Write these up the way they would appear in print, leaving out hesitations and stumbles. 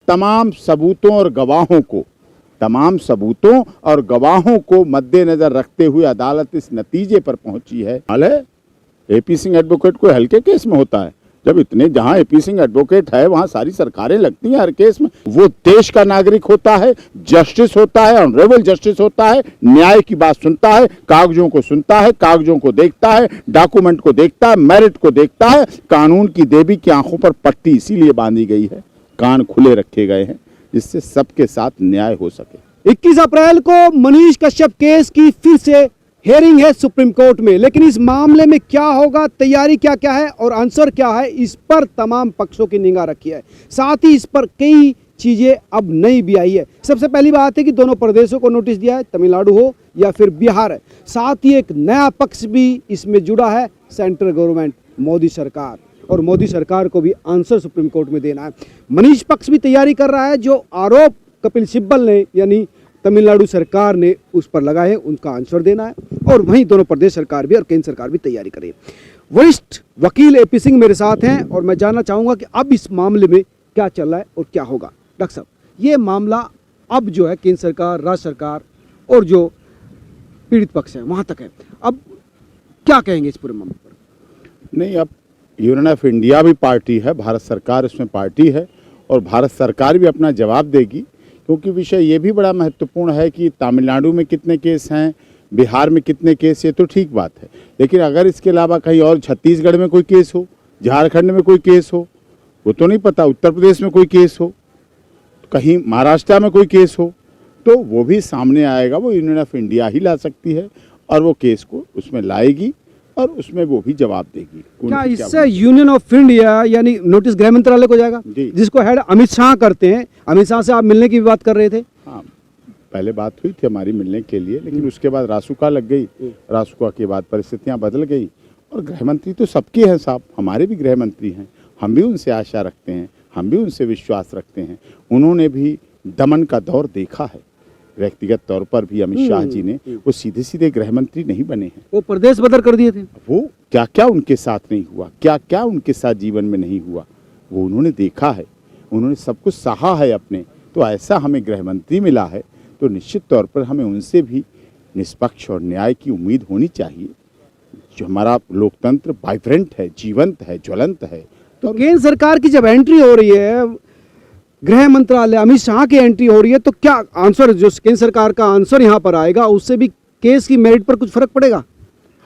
तमाम सबूतों और गवाहों को मद्देनजर रखते हुए अदालत इस नतीजे पर पहुंची है। एपी सिंह एडवोकेट कोई हल्के केस में होता है? जब इतने जहां एपी सिंह एडवोकेट है वहां सारी सरकारें लगती हैं हर केस में। वो देश का नागरिक होता है, जस्टिस होता है, ऑनरेबल जस्टिस होता है, न्याय की बात सुनता है, कागजों को सुनता है, कागजों को देखता है, डॉक्यूमेंट को देखता है, मेरिट को देखता है। कानून की देवी की आंखों पर पट्टी इसीलिए बांधी गई है, कान खुले रखे गए हैं जिससे सबके साथ न्याय हो सके। 21 अप्रैल को मनीष कश्यप केस की फिर से हेयरिंग है सुप्रीम कोर्ट में, लेकिन इस मामले में क्या होगा, तैयारी क्या क्या है और आंसर क्या है, इस पर तमाम पक्षों की निगाह रखी है। साथ ही इस पर कई चीजें अब नई भी आई है। सबसे पहली बात है कि दोनों प्रदेशों को नोटिस दिया है, तमिलनाडु हो या फिर बिहार है। साथ ही एक नया पक्ष भी इसमें जुड़ा है, सेंट्रल गवर्नमेंट, मोदी सरकार, और मोदी सरकार को भी आंसर सुप्रीम कोर्ट में देना है। मनीष पक्ष भी तैयारी कर रहा है, जो आरोप कपिल सिब्बल ने यानी तमिलनाडु सरकार ने उस पर लगाए उनका आंसर देना है, और वहीं दोनों प्रदेश सरकार भी और केंद्र सरकार भी तैयारी करे। वरिष्ठ वकील एपी सिंह मेरे साथ हैं और मैं जानना चाहूंगा कि अब इस मामले में क्या चल रहा है और क्या होगा। डॉक्टर साहब, ये मामला अब जो है केंद्र सरकार, राज्य सरकार और जो पीड़ित पक्ष है वहां तक है, अब क्या कहेंगे इस पूरे मामले पर? नहीं, अब यूनियन ऑफ इंडिया भी पार्टी है, भारत सरकार इसमें पार्टी है और भारत सरकार भी अपना जवाब देगी, क्योंकि विषय ये भी बड़ा महत्वपूर्ण है कि तमिलनाडु में कितने केस हैं, बिहार में कितने केस, ये तो ठीक बात है, लेकिन अगर इसके अलावा कहीं और छत्तीसगढ़ में कोई केस हो, झारखंड में कोई केस हो, वो तो नहीं पता, उत्तर प्रदेश में कोई केस हो, कहीं महाराष्ट्र में कोई केस हो, तो वो भी सामने आएगा। वो यूनियन ऑफ इंडिया ही ला सकती है और वो केस को उसमें लाएगी और उसमें वो भी जवाब देगी। क्या इससे यूनियन ऑफ इंडिया यानी नोटिस गृह मंत्रालय को जाएगा, जिसको हेड अमित शाह करते हैं? अमित शाह से आप मिलने की बात कर रहे थे। हाँ, पहले बात हुई थी हमारी मिलने के लिए, लेकिन उसके बाद रासुका लग गई, रासुका के बाद परिस्थितियां बदल गई। और गृह मंत्री तो सबके हैं साहब, हमारे भी गृह मंत्री हैं, हम भी उनसे आशा रखते हैं, हम भी उनसे विश्वास रखते हैं। उन्होंने भी दमन का दौर देखा है, व्यक्तिगत तौर पर भी अमित शाह जी ने, वो सीधे सीधे गृह मंत्री नहीं बने हैं, वो प्रदेश बदल कर दिए थे। वो क्या क्या उनके साथ नहीं हुआ, क्या क्या उनके साथ जीवन में नहीं हुआ, वो उन्होंने देखा है, उन्होंने सब कुछ सहा है अपने। तो ऐसा हमें गृह मंत्री मिला है तो निश्चित तौर पर हमें उनसे भी निष्पक्ष और न्याय की उम्मीद होनी चाहिए। जो हमारा लोकतंत्र वाइब्रेंट है, जीवंत है, ज्वलंत है। तो केंद्र सरकार की जब एंट्री हो रही है, गृह मंत्रालय अमित शाह की एंट्री हो रही है, तो क्या आंसर जो केंद्र सरकार का आंसर यहाँ पर आएगा, उससे भी केस की मेरिट पर कुछ फर्क पड़ेगा?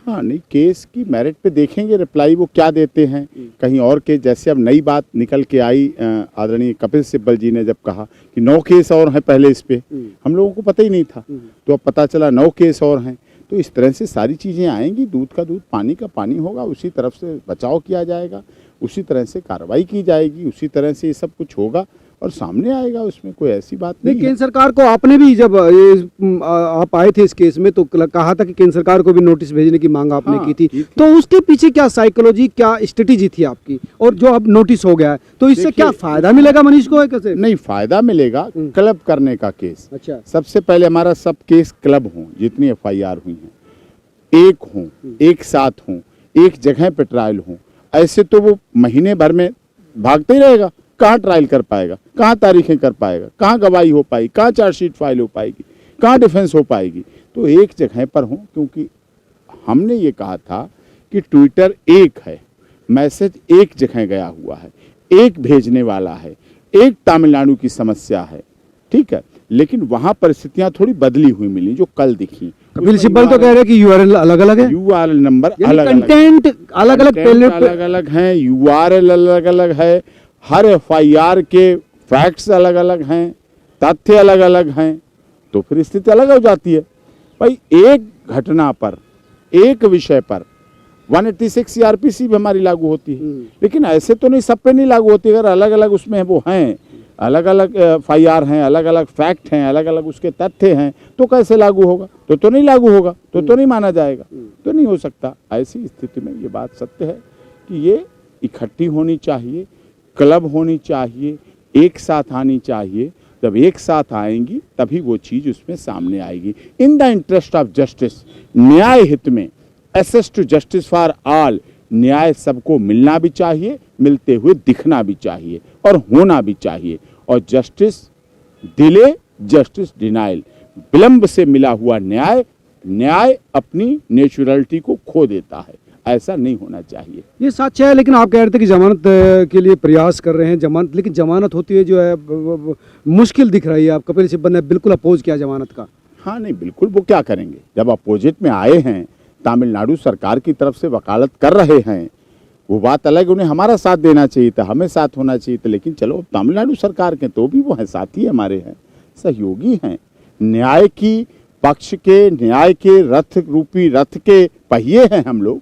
हाँ, नहीं, केस की मेरिट पे देखेंगे रिप्लाई वो क्या देते हैं। कहीं और केस, जैसे अब नई बात निकल के आई, आदरणीय कपिल सिब्बल जी ने जब कहा कि 9 केस और हैं पहले इस पे, हम लोगों को पता ही नहीं था, तो अब पता चला 9 केस और हैं। तो इस तरह से सारी चीज़ें आएंगी, दूध का दूध पानी का पानी होगा, उसी तरफ से बचाव किया जाएगा, उसी तरह से कार्रवाई की जाएगी, उसी तरह से ये सब कुछ होगा और सामने आएगा, उसमें कोई ऐसी बात नहीं। केंद्र सरकार को आपने भी जब आप आए थे इस केस में तो कहा था कि केंद्र सरकार को भी नोटिस भेजने की मांग आपने की थी, तो उसके पीछे क्या साइकोलॉजी, क्या स्ट्रेटेजी थी आपकी? और जो अब नोटिस हो गया है तो इससे क्या फायदा मिलेगा मनीष को? कैसे नहीं फायदा मिलेगा? क्लब करने का केस। अच्छा, सबसे पहले हमारा सब केस क्लब हों, जितनी FIR हुई हैं, एक हों, एक साथ हों, एक जगह पे ट्रायल हों। ऐसे तो वो महीने भर में भागते ही रहेगा, कहाँ ट्रायल कर पाएगा, कहाँ तारीखें कर पाएगा, कहाँ गवाही हो पाएगी, कहाँ चार्जशीट फाइल हो पाएगी, कहाँ डिफेंस हो पाएगी। तो एक जगह पर हो, क्योंकि हमने ये कहा था कि ट्विटर एक है, मैसेज एक जगह गया हुआ है, एक भेजने वाला है, एक तमिलनाडु की समस्या है, ठीक है, लेकिन वहाँ परिस्थितियाँ थोड़ी बदली हुई मिली जो कल दिखी। कपिल सिब्बल तो कह रहे हैं कि URL अलग अलग है, URL नंबर अलग, कंटेंट अलग अलग है, URL अलग अलग है, हर FIR के फैक्ट्स अलग अलग हैं, तथ्य अलग अलग हैं, तो फिर स्थिति अलग हो जाती है। भाई एक घटना पर, एक विषय पर 186 CRPC भी हमारी लागू होती है, लेकिन ऐसे तो नहीं, सब पे नहीं लागू होती। अगर अलग अलग उसमें वो हैं, अलग अलग FIR हैं, अलग अलग फैक्ट हैं, अलग अलग उसके तथ्य हैं, तो कैसे लागू होगा? तो नहीं लागू होगा, तो नहीं माना जाएगा, तो नहीं हो सकता। ऐसी स्थिति में ये बात सत्य है कि ये इकट्ठी होनी चाहिए, क्लब होनी चाहिए, एक साथ आनी चाहिए। जब एक साथ आएंगी तभी वो चीज़ उसमें सामने आएगी। In the interest of justice, न्याय हित में, access to justice for all, न्याय सबको मिलना भी चाहिए, मिलते हुए दिखना भी चाहिए और होना भी चाहिए। और जस्टिस डिले, जस्टिस डिनाइल, विलंब से मिला हुआ न्याय अपनी नेचुरलिटी को खो देता है। ऐसा नहीं होना चाहिए। ये सच है, लेकिन आप कह रहे थे कि जमानत के लिए प्रयास कर रहे हैं, जमानत, लेकिन जमानत होती है जो है मुश्किल दिख रही है। आप कपिल सिब्बल ने बिल्कुल अपोज किया जमानत का। हाँ नहीं, बिल्कुल, वो क्या करेंगे जब अपोजिट में आए हैं, तमिलनाडु सरकार की तरफ से वकालत कर रहे हैं, वो बात अलग, उन्हें हमारा साथ देना चाहिए था, हमें साथ होना चाहिए था, लेकिन चलो तमिलनाडु सरकार के तो भी वो हैं, साथी हमारे हैं, सहयोगी हैं, न्याय की पक्ष के, न्याय के रथ रूपी रथ के पहिए हैं हम लोग,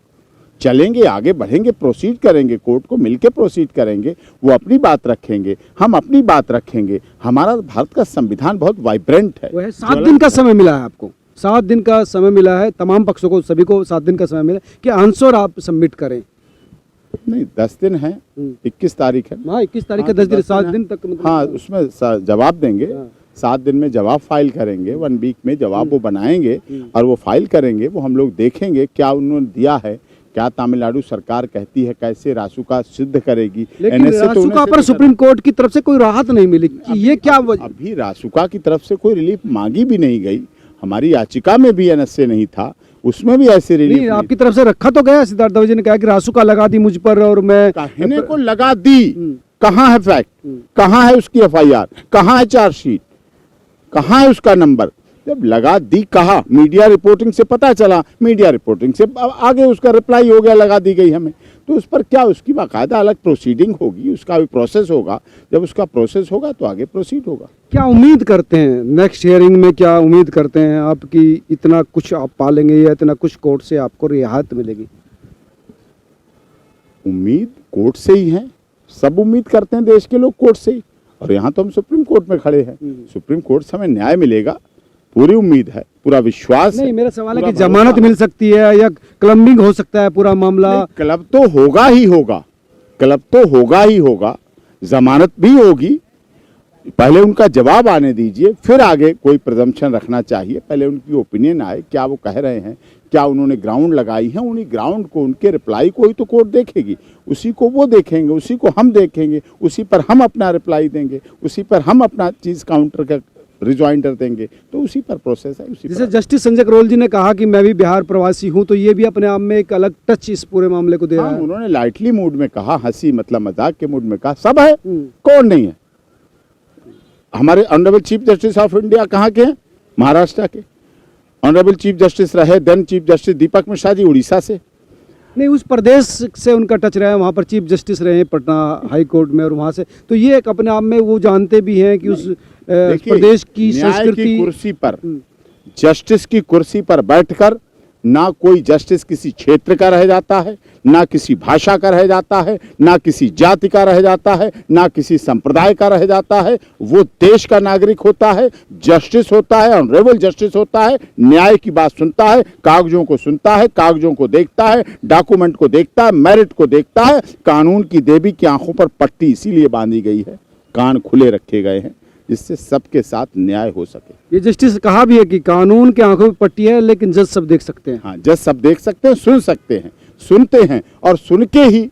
चलेंगे, आगे बढ़ेंगे, प्रोसीड करेंगे, कोर्ट को मिलकर प्रोसीड करेंगे, वो अपनी बात रखेंगे, हम अपनी बात रखेंगे। हमारा भारत का संविधान बहुत वाइब्रेंट है। वो है 7 दिन का समय मिला है आपको, 7 दिन का समय मिला है तमाम पक्षों को, सभी को 7 दिन का समय मिला कि आंसर आप सबमिट करें। नहीं, 10 दिन है, 21 तारीख है। हाँ, 21 तारीख का 10 दिन, 7 दिन तक मतलब। हाँ, उसमें जवाब देंगे, 7 दिन में जवाब फाइल करेंगे, 1 वीक में जवाब वो बनाएंगे और वो फाइल करेंगे, वो हम लोग देखेंगे क्या उन्होंने दिया है, क्या तमिलनाडु सरकार कहती है, कैसे रासुका सिद्ध करेगी। लेकिन रासुका पर सुप्रीम कोर्ट की तरफ से कोई राहत नहीं मिली, ये क्या अभी रासुका की तरफ से कोई रिलीफ मांगी भी नहीं गई। हमारी याचिका में भी एनएसए नहीं था, उसमें भी ऐसे रिलीफ नहीं। आपकी तरफ से रखा तो गया, सिद्धार्थ दवे जी ने कहा कि रासुका लगा दी मुझ पर और मैं कहने को लगा दी। कहाँ है फैक्ट, कहाँ है उसकी एफआईआर, कहाँ है चार्जशीट, कहाँ है उसका नंबर? जब लगा दी कहा, मीडिया रिपोर्टिंग से पता चला, मीडिया रिपोर्टिंग से आगे उसका रिप्लाई हो गया, लगा दी गई हमें। तो उस पर क्या, उसकी बाकायदा अलग प्रोसीडिंग होगी, उसका भी प्रोसेस होगा, जब उसका प्रोसेस होगा तो आगे प्रोसीड होगा। क्या उम्मीद करते हैं नेक्स्ट हियरिंग में, क्या उम्मीद करते हैं आपकी इतना कुछ आप पालेंगे या इतना कुछ कोर्ट से आपको रियायत मिलेगी? उम्मीद कोर्ट से ही है, सब उम्मीद करते हैं देश के लोग कोर्ट से ही, और यहाँ तो हम सुप्रीम कोर्ट में खड़े हैं, सुप्रीम कोर्ट से हमें न्याय मिलेगा, पूरी उम्मीद है, पूरा विश्वास है। नहीं, मेरा सवाल है कि जमानत मिल सकती है या क्लबिंग हो सकता है पूरा मामला? क्लब तो होगा ही होगा, क्लब तो होगा ही होगा, जमानत भी होगी। पहले उनका जवाब आने दीजिए, फिर आगे कोई प्रिजम्पशन रखना चाहिए। पहले उनकी ओपिनियन आए, क्या वो कह रहे हैं, क्या उन्होंने ग्राउंड लगाई है, उन्हीं ग्राउंड को, उनके रिप्लाई को ही तो कोर्ट देखेगी, उसी को वो देखेंगे, उसी को हम देखेंगे, उसी पर हम अपना रिप्लाई देंगे, उसी पर हम अपना चीज काउंटर का रिजॉइंडर देंगे, तो उसी पर प्रोसेस है। उसी जैसे जस्टिस संजय करोल जी ने कहा कि मैं भी बिहार प्रवासी हूं, तो ये भी अपने आप में एक अलग टच इस पूरे मामले को दे रहा है। उन्होंने लाइटली मूड में कहा, हंसी मतलब मजाक के मूड में कहा, सब है, कौन नहीं है। हमारे honourable chief justice of India कहाँ के हैं? महाराष्ट्र के। ऑनरेबल चीफ जस्टिस रहे देन चीफ जस्टिस दीपक मिश्रा जी उड़ीसा से। नहीं, उस प्रदेश से उनका टच रहा है, वहाँ पर चीफ जस्टिस रहे पटना हाई कोर्ट में, और वहाँ से, तो ये एक अपने आप में वो जानते भी हैं कि उस प्रदेश की संस्कृति, कुर्सी पर, जस्टिस की कुर्सी पर बैठकर ना कोई जस्टिस किसी क्षेत्र का रह जाता है, ना किसी भाषा का रह जाता है, ना किसी जाति का रह जाता है, ना किसी संप्रदाय का रह जाता है। वो देश का नागरिक होता है, जस्टिस होता है, ऑनरेबल जस्टिस होता है, न्याय की बात सुनता है, कागजों को सुनता है, कागजों को देखता है, डॉक्यूमेंट को देखता है, मेरिट को देखता है। कानून की देवी की आंखों पर पट्टी इसीलिए बांधी गई है, कान खुले रखे गए हैं, जिससे सबके साथ न्याय हो सके। ये जस्टिस कहा भी है कि कानून के आंखों में पट्टी है, लेकिन जज सब देख सकते हैं। हाँ, जज सब देख सकते हैं, सुन सकते हैं, सुनते हैं, और सुन के ही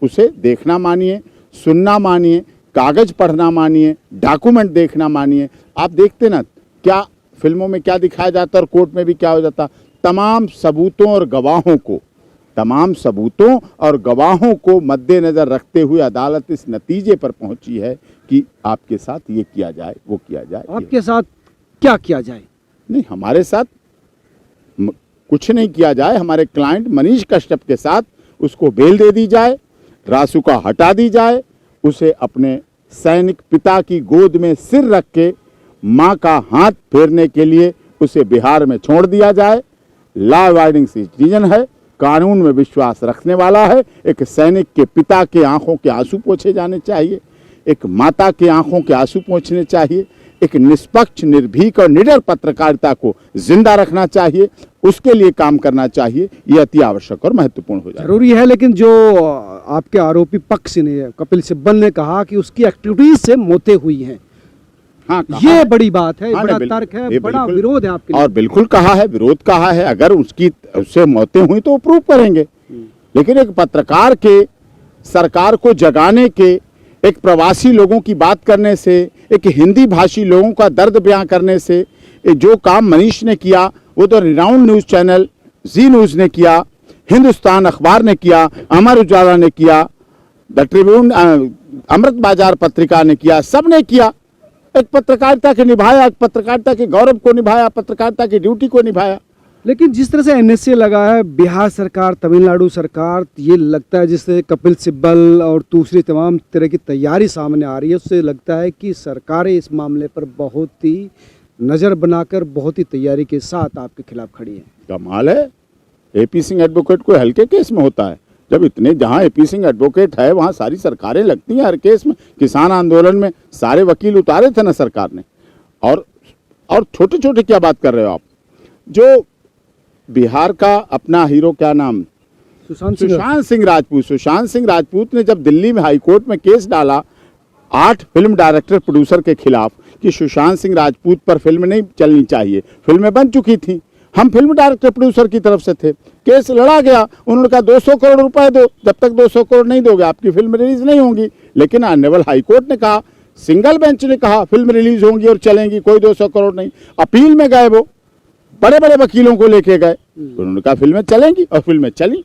उसे देखना मानिए, सुनना मानिए, कागज पढ़ना मानिए, डॉक्यूमेंट देखना मानिए। आप देखते ना क्या फिल्मों में क्या दिखाया जाता है और कोर्ट में भी क्या हो जाता, तमाम सबूतों और गवाहों को मद्देनजर रखते हुए अदालत इस नतीजे पर पहुंची है कि आपके साथ ये किया जाए, वो किया जाए। आपके साथ क्या किया जाए? नहीं, हमारे साथ कुछ नहीं किया जाए। हमारे क्लाइंट मनीष कश्यप के साथ उसको बेल दे दी जाए, रासुका हटा दी जाए, उसे अपने सैनिक पिता की गोद में सिर रख के मां का हाथ फेरने के लिए उसे बिहार में छोड़ दिया जाए। लॉ अबाइडिंग सिटीजन है, कानून में विश्वास रखने वाला है। एक सैनिक के पिता के आंखों के आंसू पोंछे जाने चाहिए, एक माता के आंखों के आंसू पोंछने चाहिए, एक निष्पक्ष, निर्भीक और निडर पत्रकारिता को जिंदा रखना चाहिए, उसके लिए काम करना चाहिए। ये अति आवश्यक और महत्वपूर्ण हो जाए, जरूरी है। लेकिन जो आपके आरोपी पक्ष ने, कपिल सिब्बल ने कहा कि उसकी एक्टिविटीज से मौतें हुई हैं। हाँ, ये बड़ी बात है, हाँ, बड़ा तर्क है, बड़ा विरोध है आपके लिए। और बिल्कुल कहा है, विरोध कहा है। अगर उससे मौतें हुई तो वो प्रूव करेंगे, लेकिन एक पत्रकार के सरकार को जगाने के, एक प्रवासी लोगों की बात करने से, एक हिंदी भाषी लोगों का दर्द बयां करने से, ये जो काम मनीष ने किया वो तो रिनाउंड न्यूज़ चैनल जी न्यूज़ ने किया, हिंदुस्तान अखबार ने किया, अमर उजाला ने किया, द ट्रिब्यून अमृत बाजार पत्रिका ने किया, सब ने किया। एक पत्रकारिता के निभाया, एक पत्रकारिता के गौरव को निभाया, पत्रकारिता की ड्यूटी को निभाया। लेकिन जिस तरह से एनएसए लगा है बिहार सरकार, तमिलनाडु सरकार, ये लगता है जिस तरह कपिल सिब्बल और दूसरी तमाम तरह की तैयारी सामने आ रही है, उससे लगता है कि सरकारें इस मामले पर बहुत ही नज़र बनाकर, बहुत ही तैयारी के साथ आपके खिलाफ खड़ी हैं। कमाल है, एपी सिंह एडवोकेट को हल्के केस में होता है। जब इतने, जहां एपी सिंह एडवोकेट है वहां सारी सरकारें लगती हैं हर केस में। किसान आंदोलन में सारे वकील उतारे थे ना सरकार ने। और छोटे छोटे क्या बात कर रहे हो आप। जो बिहार का अपना हीरो, क्या नाम, सुशांत सिंह राजपूत ने जब दिल्ली में हाईकोर्ट में केस डाला 8 फिल्म डायरेक्टर प्रोड्यूसर के खिलाफ कि सुशांत सिंह राजपूत पर फिल्म नहीं चलनी चाहिए, फिल्में बन चुकी थी, हम फिल्म डायरेक्टर प्रोड्यूसर की तरफ से थे, केस लड़ा गया। उन्होंने कहा 200 करोड़ रुपए दो, जब तक 200 करोड़ नहीं दोगे आपकी फिल्म रिलीज नहीं होगी। लेकिन ऑनरेबल हाईकोर्ट ने कहा, सिंगल बेंच ने कहा फिल्म रिलीज होंगी और चलेंगी, कोई 200 करोड़ नहीं। अपील में गए, वो बड़े बड़े वकीलों को लेके गए, उन्होंने कहा फिल्में चलेंगी और फिल्में चली।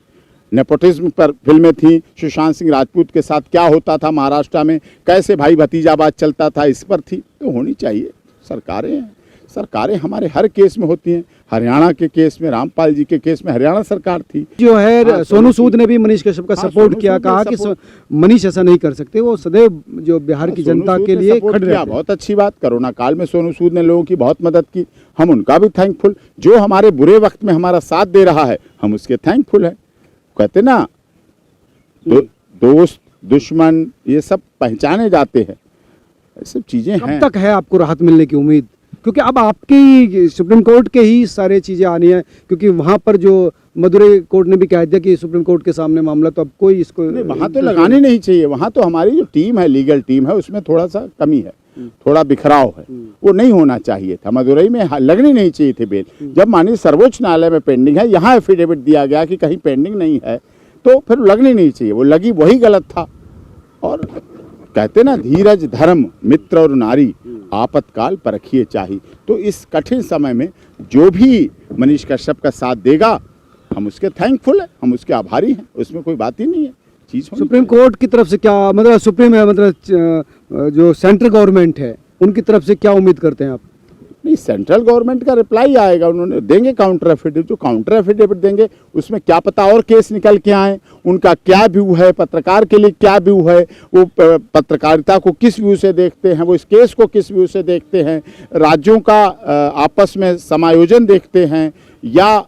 नेपोटिज्म पर फिल्में थी, सुशांत सिंह राजपूत के साथ क्या होता था महाराष्ट्र में, कैसे भाई भतीजाबाद चलता था, इस पर थी। तो होनी चाहिए। सरकारें हैं, सरकारें हमारे हर केस में होती हैं। हरियाणा के केस में, रामपाल जी के केस में हरियाणा सरकार थी जो है। सोनू सूद ने भी मनीष कश्यप का सपोर्ट किया, कहा कि मनीष ऐसा नहीं कर सकते, वो सदैव जो बिहार की जनता के लिए खड़े रहे। बहुत अच्छी बात। कोरोना काल में सोनू सूद ने लोगों की बहुत मदद की, हम उनका भी थैंकफुल। जो हमारे बुरे वक्त में हमारा साथ दे रहा है, हम उसके थैंकफुल हैं। कहते ना दोस्त दुश्मन ये सब पहचाने जाते हैं, ये सब चीजें हैं। कब तक है आपको राहत मिलने की उम्मीद? क्योंकि अब आपकी सुप्रीम कोर्ट के ही सारे चीजें आनी है, क्योंकि वहां पर जो मदुरई कोर्ट ने भी कह दिया कि सुप्रीम कोर्ट के सामने मामला, तो अब कोई इसको वहां तो लगानी नहीं चाहिए। वहां तो हमारी जो टीम है, लीगल टीम है, उसमें थोड़ा सा कमी है, थोड़ा बिखराव है, वो नहीं होना चाहिए था। मदुरई में लगनी नहीं चाहिए थी बेल। जब माननीय सर्वोच्च न्यायालय में पेंडिंग है, यहाँ एफिडेविट दिया गया कि कहीं पेंडिंग नहीं है, तो फिर लगनी नहीं चाहिए। वो लगी, वही गलत था। और कहते ना धीरज धर्म मित्र और नारी आपातकाल परखिए चाहिए। तो इस कठिन समय में जो भी मनीष कश्यप का साथ देगा, हम उसके थैंकफुल हैं, हम उसके आभारी हैं, उसमें कोई बात ही नहीं है। चीज सुप्रीम कोर्ट की तरफ से क्या मतलब, सुप्रीम है मतलब जो सेंट्रल गवर्नमेंट है उनकी तरफ से क्या उम्मीद करते हैं आप? नहीं, सेंट्रल गवर्नमेंट का रिप्लाई आएगा, उन्होंने देंगे काउंटर एफिडेविट। जो काउंटर एफिडेविट देंगे उसमें क्या पता और केस निकल के आए, उनका क्या व्यू है, पत्रकार के लिए क्या व्यू है, वो पत्रकारिता को किस व्यू से देखते हैं, वो इस केस को किस व्यू से देखते हैं, राज्यों का आपस में समायोजन देखते हैं, या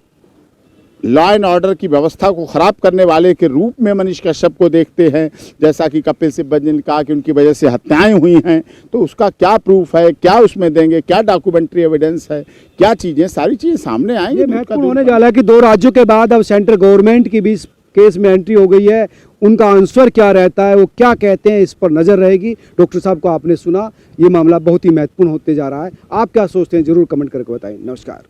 लॉ एंड ऑर्डर की व्यवस्था को खराब करने वाले के रूप में मनीष कश्यप को देखते हैं। जैसा कि कपिल सिब्बल ने कहा कि उनकी वजह से हत्याएं हुई हैं, तो उसका क्या प्रूफ है, क्या उसमें देंगे, क्या डॉक्यूमेंट्री एविडेंस है, क्या चीजें, सारी चीजें सामने आएंगी। महत्वपूर्ण होने जा रहा है कि 2 राज्यों के बाद अब सेंट्रल गवर्नमेंट की भी केस में एंट्री हो गई है, उनका आंसर क्या रहता है, वो क्या कहते हैं, इस पर नजर रहेगी। डॉक्टर साहब को आपने सुना, ये मामला बहुत ही महत्वपूर्ण होते जा रहा है। आप क्या सोचते हैं जरूर कमेंट करके बताएं। नमस्कार।